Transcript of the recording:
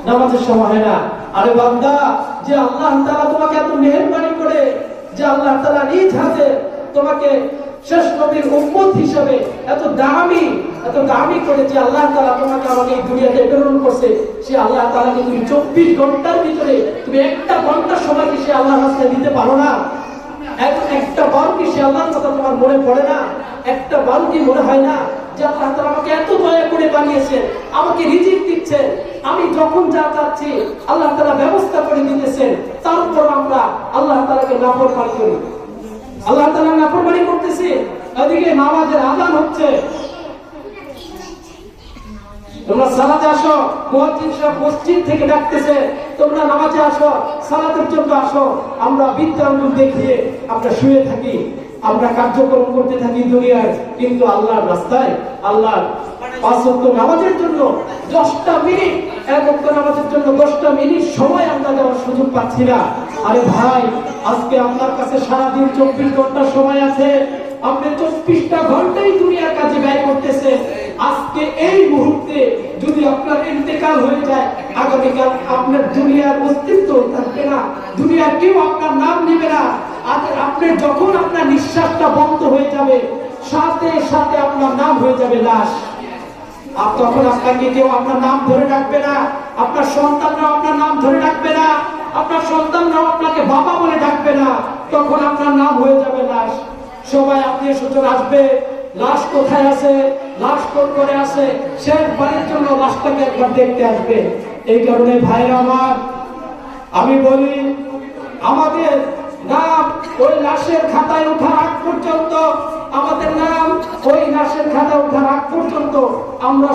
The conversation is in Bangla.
নামাজের সময় হয় না। আরে বান্দা, যে আল্লাহ তাআলা তোমাকে এত মেহেরবানি করে, যে আল্লাহ তাআলা নিজ হাতে তোমাকে শেষ নবীর উম্মত হিসেবে এত দামি করে, যে আল্লাহ তাআলা তোমাকে আমাকে এই দুনিয়াতে প্রেরণ করছে, সে আল্লাহ তাআলাকে তুমি 24 ঘন্টার ভিতরে তুমি একটা ঘন্টার সময় কি সে আল্লাহর রাস্তায় দিতে পারো না? একটা বার কি সে আল্লাহর কথা তোমার মনে পড়ে না? একটা বার কি মনে হয় না যে আল্লাহ তাআলা আমাকে এত দয়া করে বানিয়েছেন, আমাকে রিজিক দিচ্ছেন, আমি যখন যা চাচ্ছি আল্লাহ তাআলা ব্যবস্থা করে দিতেছেন, তারপর আমরা আল্লাহ তাআলাকে নাফরমানি করি, আল্লাহ তাআলা নাফরমানি করতেছি। এদিকে নামাজের আযান হচ্ছে, তোমরা সালাতে আসো, মুয়াজ্জিন সাহেব মসজিদ থেকে ডাকতেছে, তোমরা নামাজে আসো, সালাতের জন্য আসো। আমরা বিদ্যাঙ্গুল দেখিয়ে আমরা শুয়ে থাকি, আমরা কার্যক্রম করতে থাকি দুনিয়ায়, কিন্তু আল্লাহর রাস্তায়, আল্লাহর পাঁচ ওয়াক্ত নামাজের জন্য 10টা মিনিট, এক ওয়াক্ত নামাজের জন্য 10টা মিনিট সময় আমরা দেওয়ার সুযোগ পাচ্ছি না। আরে ভাই, আজকে আপনার কাছে সারাদিন 24 ঘন্টা সময় আছে, আপনি 24টা ঘন্টাই দুনিয়ার কাজে ব্যয় করতেছে। আজকে এই মুহূর্তে যদি আপনার ইন্তেকাল হয়ে যায়, আগামীকাল আপনার দুনিয়ার অস্তিত্ব থাকবে না, দুনিয়ার কেউ আপনার নাম নেবে না। আপনি যখন আপনার নিঃশ্বাসটা বন্ধ হয়ে যাবে, সাথে সাথে আপনার নাম হয়ে যাবে লাশ। তখন আপনাকে কেউ আপনার নাম ধরে ডাকবে না, আপনার সন্তানরাও আপনার নাম ধরে ডাকবে না, আপনার সন্তানরাও আপনাকে বাবা বলে ডাকবে না, তখন আপনার নাম হয়ে যাবে লাশ। সবাই আত্মীয় স্বজন আসবে, লাশ কোথায় আছে, লাশ কোন করে আছে, শেষ বাড়ির জন্য লাশটাকে একবার দেখতে আসবে। এই কারণে ভাইরা আমার, আমি বলি, আমাদের নাম ওই লাশের খাতায় ওঠার আগ পর্যন্ত, আমাদের নাম ওই লাশের খাতায় ওঠার আগ পর্যন্ত আমরা